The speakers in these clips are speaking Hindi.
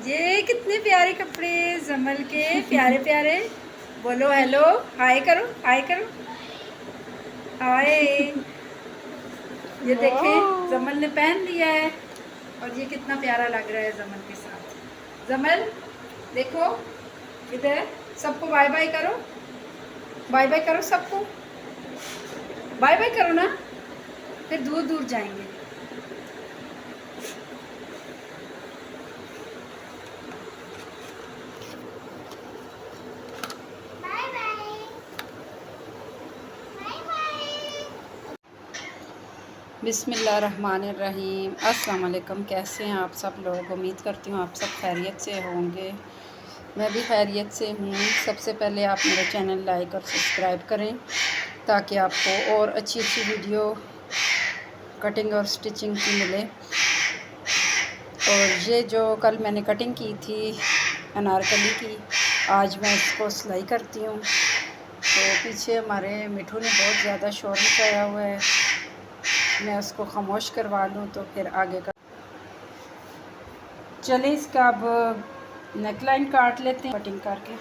ये कितने प्यारे कपड़े जमल के, प्यारे प्यारे। बोलो हेलो, हाय करो, हाय करो, हाय। ये देखें, जमल ने पहन लिया है और ये कितना प्यारा लग रहा है जमल के साथ। जमल देखो इधर, सबको बाय बाय करो, बाय बाय करो सबको, बाय बाय करो ना, फिर दूर दूर जाएंगे। बिस्मिल्लाहिर्रहमानिर्रहीम। अस्सलाम वालेकुम। कैसे हैं आप सब लोग? उम्मीद करती हूँ आप सब खैरियत से होंगे। मैं भी खैरियत से हूँ। सबसे पहले आप मेरा चैनल लाइक और सब्सक्राइब करें ताकि आपको और अच्छी अच्छी वीडियो कटिंग और स्टिचिंग की मिले। और ये जो कल मैंने कटिंग की थी अनारकली की, आज मैं इसको सिलाई करती हूँ। तो पीछे हमारे मिठू ने बहुत ज़्यादा शोर मचाया हुआ है, मैं उसको खामोश करवा लूँ तो फिर आगे का। चलिए इसका अब नेकलाइन काट लेते हैं कटिंग करके।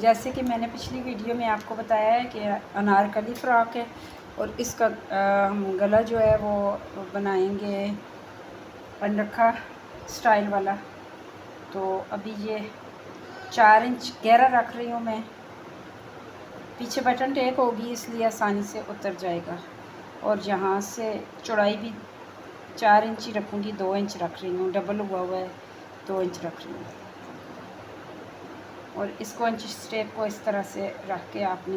जैसे कि मैंने पिछली वीडियो में आपको बताया है कि अनारकली फ़्रॉक है और इसका हम गला जो है वो बनाएंगे पनरखा स्टाइल वाला। तो अभी ये 4 इंच गहरा रख रही हूँ मैं। पीछे बटन टेक होगी इसलिए आसानी से उतर जाएगा। और यहाँ से चौड़ाई भी 4 इंच ही रखूँगी, 2 इंच रख रही हूँ, डबल हुआ हुआ है, 2 इंच रख रही हूँ। और इसको इंच स्टेप को इस तरह से रख के आपने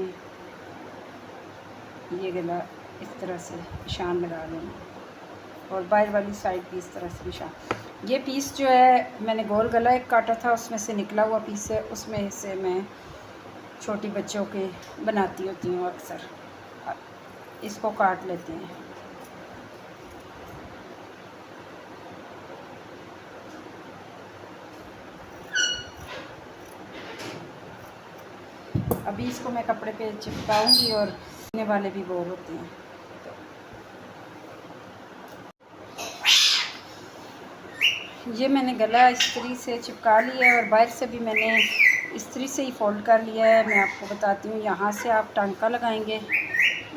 ये गला इस तरह से निशान लगा लेना और बाहर वाली साइड भी इस तरह से निशान। ये पीस जो है मैंने गोल गला एक काटा था, उसमें से निकला हुआ पीस है, उसमें से मैं छोटी बच्चों के बनाती होती हूँ अक्सर। इसको काट लेते हैं। अभी इसको मैं कपड़े पे चिपकाऊंगी और सीने वाले भी बोर होते हैं। ये मैंने गला इस्त्री से चिपका लिया है और बाहर से भी मैंने इस्त्री से ही फोल्ड कर लिया है। मैं आपको बताती हूँ, यहाँ से आप टांका लगाएंगे,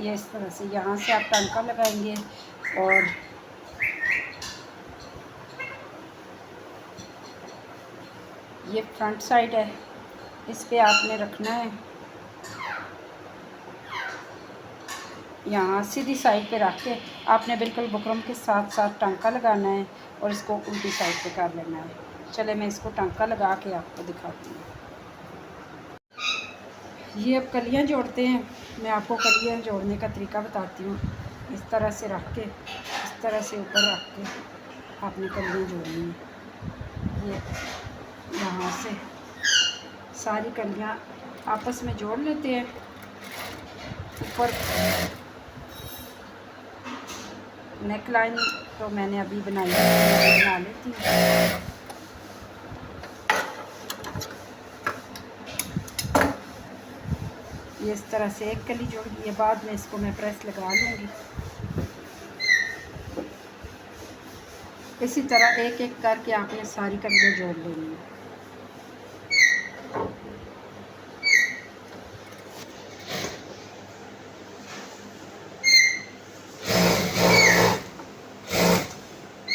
ये इस तरह से यहाँ से आप टांका लगाएंगे और ये फ्रंट साइड है, इस पे आपने रखना है। यहाँ सीधी साइड पे रख के आपने बिल्कुल बुकरम के साथ साथ टांका लगाना है और इसको उल्टी साइड पे कर लेना है। चले मैं इसको टांका लगा के आपको दिखाती हूँ। ये अब कलियाँ जोड़ते हैं। मैं आपको कलियाँ जोड़ने का तरीका बताती हूँ। इस तरह से रख के, इस तरह से ऊपर रख के आपने कलियाँ जोड़नी है। ये यहाँ से सारी कलियाँ आपस में जोड़ लेते हैं। ऊपर नेक लाइन तो मैंने अभी बनाई है, बना लेती हूँ। ये इस तरह से एक कली जोड़ दी है, बाद में इसको मैं प्रेस लगा लूँगी। इसी तरह एक एक करके आपने सारी कलियाँ जोड़ लेनी है।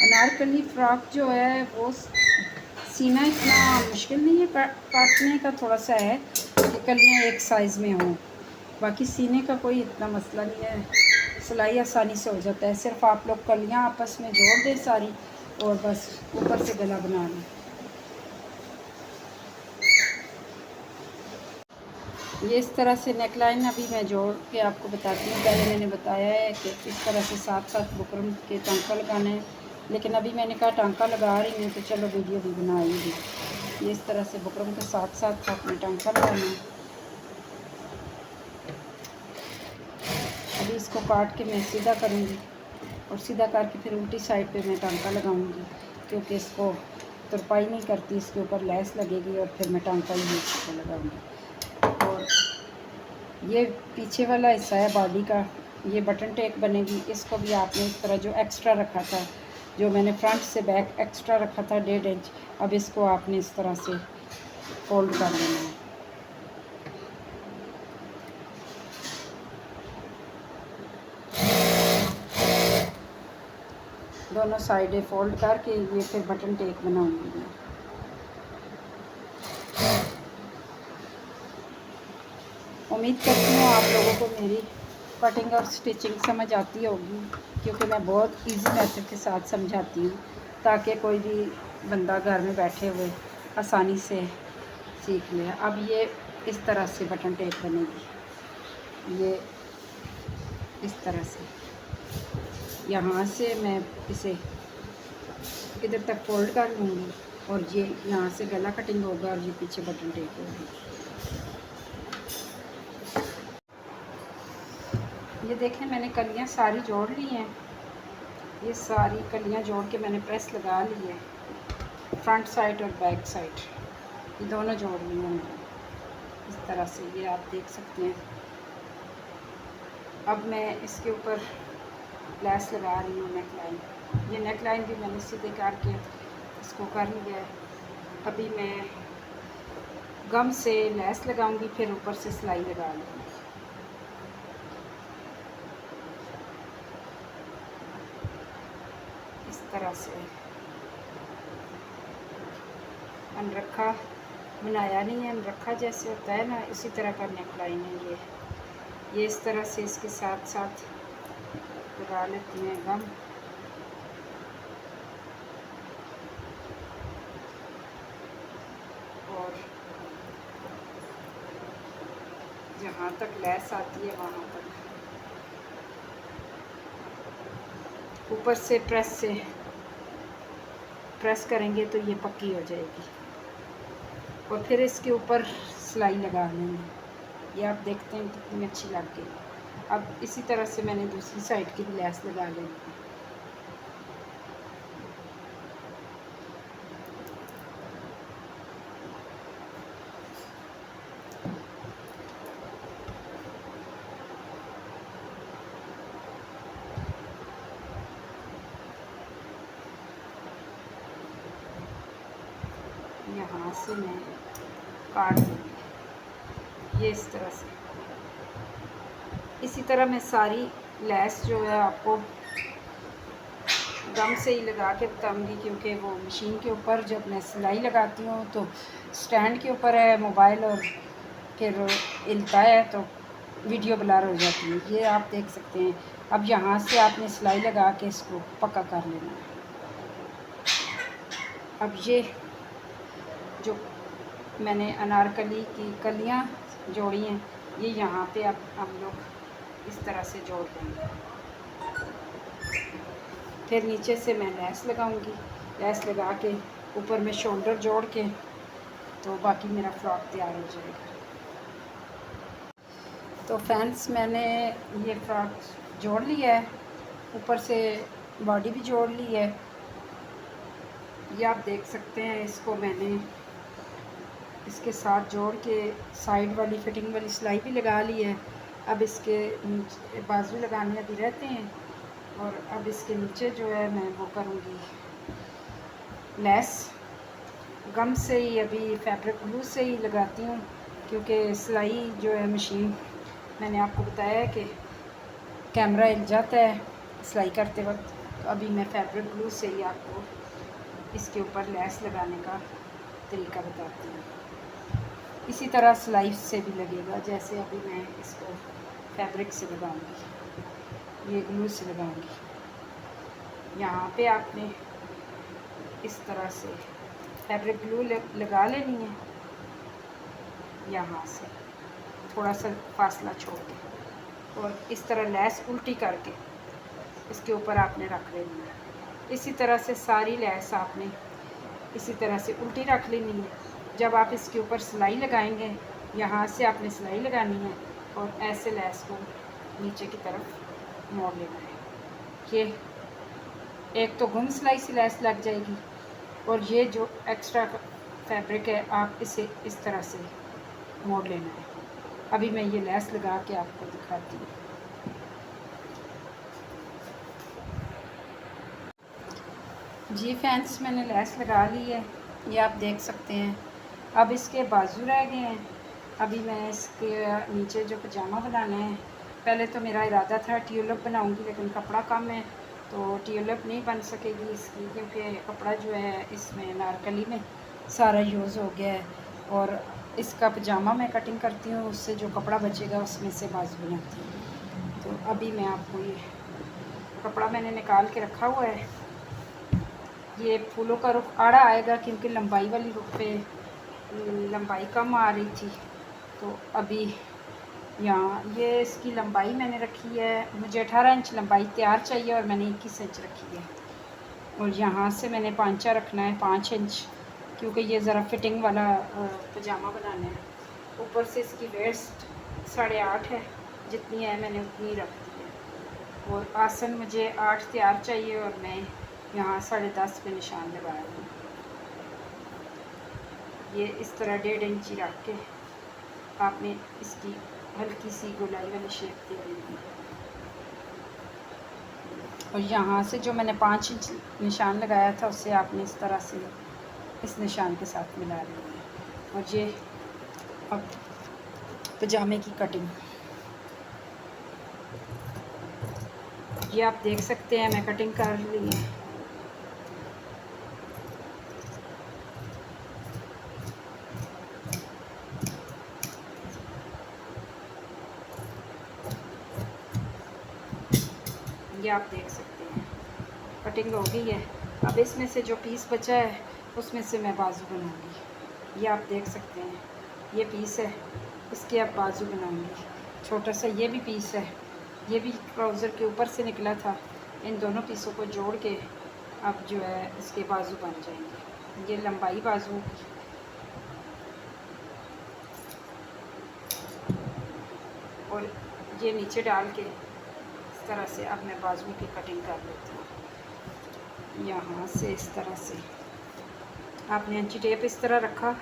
अनारकली फ़्रॉक जो है वो सीना इतना मुश्किल नहीं है, काटने का थोड़ा सा है कि कलियाँ एक साइज़ में हों। बाकी सीने का कोई इतना मसला नहीं है, सिलाई आसानी से हो जाता है। सिर्फ आप लोग कलियाँ आपस में जोड़ दें सारी और बस ऊपर से गला बना लें। ये इस तरह से नेकलाइन अभी मैं जोड़ के आपको बताती हूँ। पहले मैंने बताया है कि इस तरह से साथ साथ बुकरम के टांका लगाना है, लेकिन अभी मैंने कहा टांका लगा रही हूँ तो चलो वीडियो भी बनाएंगे। ये इस तरह से बुकरम के साथ साथ आपने टांका लगाना है। अभी इसको काट के मैं सीधा करूँगी और सीधा करके फिर उल्टी साइड पे मैं टांका लगाऊँगी, क्योंकि इसको तुरपाई नहीं करती, इसके ऊपर लेस लगेगी और फिर मैं टांका ही इसको लगाऊँगी। और ये पीछे वाला हिस्सा है बॉडी का, ये बटन टेक बनेगी। इसको भी आपने इस तरह जो एक्स्ट्रा रखा था, जो मैंने फ्रंट से बैक एक्स्ट्रा रखा था 1.5 इंच, अब इसको आपने इस तरह से फोल्ड कर लेना है। दोनों साइडें फोल्ड करके ये फिर बटन टेक बनाऊंगी मैं। उम्मीद करती हूँ आप लोगों को मेरी कटिंग और स्टिचिंग समझ आती होगी, क्योंकि मैं बहुत इजी मेथड के साथ समझाती हूँ, ताकि कोई भी बंदा घर में बैठे हुए आसानी से सीख ले। अब ये इस तरह से बटन टेप बनेगी। ये इस तरह से यहाँ से मैं इसे इधर तक फोल्ड कर लूँगी और ये यहाँ से गला कटिंग होगा और ये पीछे बटन टेप होगी। ये देखें, मैंने कलियाँ सारी जोड़ ली हैं। ये सारी कलियाँ जोड़ के मैंने प्रेस लगा ली है, फ्रंट साइड और बैक साइड ये दोनों जोड़ ली हैं मैंने इस तरह से। ये आप देख सकते हैं। अब मैं इसके ऊपर लेस लगा रही हूँ, नेक लाइन। ये नेक लाइन भी मैंने सीधे करके इसको कर लिया है। अभी मैं गम से लेस लगाऊंगी, फिर ऊपर से सिलाई लगा लूँगी। इस तरह से अनरखा बनाया नहीं है, अनरखा जैसे होता है ना, इसी तरह का नेक लाइन है ये इस तरह से इसके साथ साथ लगा लेती हैं गम। और जहाँ तक लेस आती है वहाँ तक ऊपर से प्रेस करेंगे तो ये पक्की हो जाएगी। और फिर इसके ऊपर सिलाई लगा लेंगे। ये आप देखते हैं कितनी अच्छी लग गई। अब इसी तरह से मैंने दूसरी साइड की भी लेस लगा लेनी है। यहाँ से मैं काट दूँगी ये इस तरह से। इसी तरह मैं सारी लेस जो है आपको गम से ही लगा के बताऊँगी, क्योंकि वो मशीन के ऊपर जब मैं सिलाई लगाती हूँ तो स्टैंड के ऊपर है मोबाइल और फिर हिलता है तो वीडियो ब्लर हो जाती है। ये आप देख सकते हैं। अब यहाँ से आपने सिलाई लगा के इसको पक्का कर लेना है। अब ये जो मैंने अनारकली की कलियाँ जोड़ी हैं, ये यहाँ पे अब हम लोग इस तरह से जोड़ देंगे। फिर नीचे से मैं लेस लगाऊंगी। लेस लगा के ऊपर में शोल्डर जोड़ के तो बाकी मेरा फ्रॉक तैयार हो जाएगा। तो फ्रेंड्स, मैंने ये फ्रॉक जोड़ लिया है, ऊपर से बॉडी भी जोड़ ली है। ये आप देख सकते हैं। इसको मैंने इसके साथ जोड़ के साइड वाली फिटिंग वाली सिलाई भी लगा ली है। अब इसके नीचे बाजू लगाने अभी रहते हैं और अब इसके नीचे जो है मैं वो करूँगी लेस। गम से ही अभी फैब्रिक ग्लू से ही लगाती हूँ, क्योंकि सिलाई जो है मशीन मैंने आपको बताया है कि कैमरा हिल जाता है सिलाई करते वक्त। तो अभी मैं फैब्रिक ग्लू से ही आपको इसके ऊपर लेस लगाने का तरीका बताती हूँ। इसी तरह सिलाई से भी लगेगा, जैसे अभी मैं इसको फैब्रिक से लगाऊंगी, ये ग्लू से लगाऊंगी। यहाँ पे आपने इस तरह से फैब्रिक ग्लू लगा लेनी है, यहाँ से थोड़ा सा फासला छोड़ के, और इस तरह लेस उल्टी करके इसके ऊपर आपने रख लेनी है। इसी तरह से सारी लेस आपने इसी तरह से उल्टी रख लेनी है। जब आप इसके ऊपर सिलाई लगाएंगे, यहाँ से आपने सिलाई लगानी है और ऐसे लेस को नीचे की तरफ मोड़ लेना है। ये एक तो गुम सिलाई से लेस लग जाएगी और ये जो एक्स्ट्रा फैब्रिक है आप इसे इस तरह से मोड़ लेना है। अभी मैं ये लेस लगा के आपको दिखाती हूँ। जी फ्रेंड्स, मैंने लेस लगा ली है, ये आप देख सकते हैं। अब इसके बाजू रह गए हैं। अभी मैं इसके नीचे जो पजामा बनाना है, पहले तो मेरा इरादा था ट्यूलिप बनाऊंगी, लेकिन कपड़ा कम है तो ट्यूलिप नहीं बन सकेगी इसकी, क्योंकि कपड़ा जो है इसमें अनारकली में सारा यूज़ हो गया है। और इसका पजामा मैं कटिंग करती हूँ, उससे जो कपड़ा बचेगा उसमें से बाजू बनाती हूँ। तो अभी मैं आपको ये कपड़ा मैंने निकाल के रखा हुआ है। ये फूलों का रुख आड़ा आएगा, क्योंकि लंबाई वाली रुख पे लंबाई कम आ रही थी। तो अभी यहाँ ये इसकी लंबाई मैंने रखी है, मुझे 18 इंच लंबाई तैयार चाहिए और मैंने 21 इंच रखी है। और यहाँ से मैंने पांचा रखना है 5 इंच, क्योंकि ये ज़रा फिटिंग वाला पजामा बनाना है। ऊपर से इसकी वेस्ट 8.5 है, जितनी है मैंने उतनी रख दी है। और आसन मुझे 8 तैयार चाहिए और मैं यहाँ 10.5 पे निशान लगाया हूँ। ये इस तरह 1.5 इंची रख के आपने इसकी हल्की सी गोलाई वाली शेप दे देनी है। और यहाँ से जो मैंने 5 इंच निशान लगाया था, उससे आपने इस तरह से इस निशान के साथ मिला लेना है। और ये अब पजामे की कटिंग, ये आप देख सकते हैं मैं कटिंग कर ली है। ये आप देख सकते हैं कटिंग हो गई है। अब इसमें से जो पीस बचा है उसमें से मैं बाजू बनाऊंगी। ये आप देख सकते हैं, ये पीस है, इसके अब बाजू बनाऊंगी। छोटा सा ये भी पीस है, ये भी ट्राउज़र के ऊपर से निकला था। इन दोनों पीसों को जोड़ के अब जो है इसके बाजू बन जाएंगे। ये लंबाई बाजू की, और ये नीचे डाल के इस तरह से अब मैं बाजू की कटिंग कर लेती हूँ। यहाँ से इस तरह से आपने इंची टेप इस तरह रखा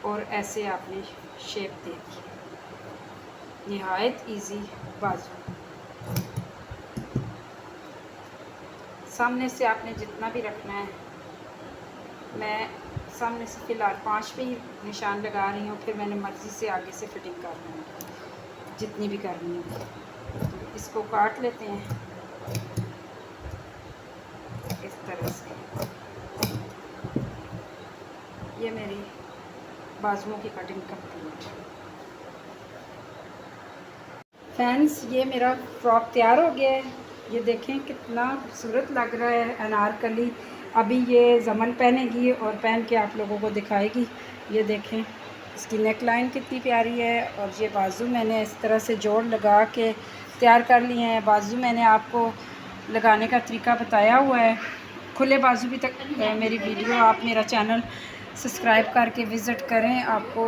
और ऐसे आपने शेप दे दी। निहायत इजी बाजू। सामने से आपने जितना भी रखना है, मैं सामने से फ़िलहाल 5 पे ही निशान लगा रही हूँ, फिर मैंने मर्ज़ी से आगे से फिटिंग कर लूँगी जितनी भी करनी है। तो इसको काट लेते हैं इस तरह से। ये मेरी बाजुओं की कटिंग कंप्लीट। फ्रेंड्स, ये मेरा फ्रॉक तैयार हो गया है। ये देखें कितना खूबसूरत लग रहा है अनारकली। अभी ये ज़मन पहनेगी और पहन के आप लोगों को दिखाएगी। ये देखें इसकी नेक लाइन कितनी प्यारी है। और ये बाजू मैंने इस तरह से जोड़ लगा के तैयार कर लिए हैं। बाजू मैंने आपको लगाने का तरीका बताया हुआ है। खुले बाजू भी तक मेरी वीडियो आप मेरा चैनल सब्सक्राइब करके विज़िट करें, आपको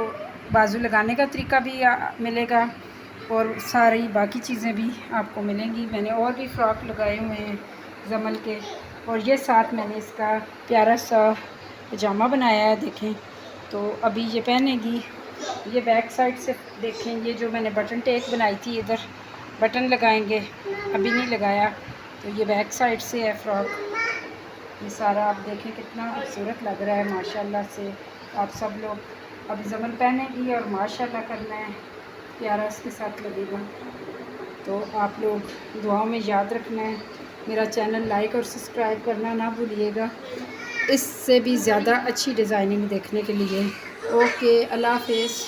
बाजू लगाने का तरीका भी मिलेगा और सारी बाकी चीज़ें भी आपको मिलेंगी। मैंने और भी फ्रॉक लगाए हुए हैं ज़मल के, और ये साथ मैंने इसका प्यारा सा पजामा बनाया है। देखें तो अभी ये पहनेगी। ये बैक साइड से देखें, ये जो मैंने बटन टेक बनाई थी, इधर बटन लगाएंगे, अभी नहीं लगाया। तो ये बैक साइड से है फ्रॉक। ये सारा आप देखें कितना खूबसूरत लग रहा है माशाल्लाह से। आप सब लोग अभी ज़मन पहनेगी और माशाल्लाह करना है, प्यारा इसके साथ लगेगा। तो आप लोग दुआओं में याद रखना है, मेरा चैनल लाइक और सब्सक्राइब करना ना भूलिएगा, इससे भी ज़्यादा अच्छी डिज़ाइनिंग देखने के लिए। ओके, अल्लाह हाफ़िज़।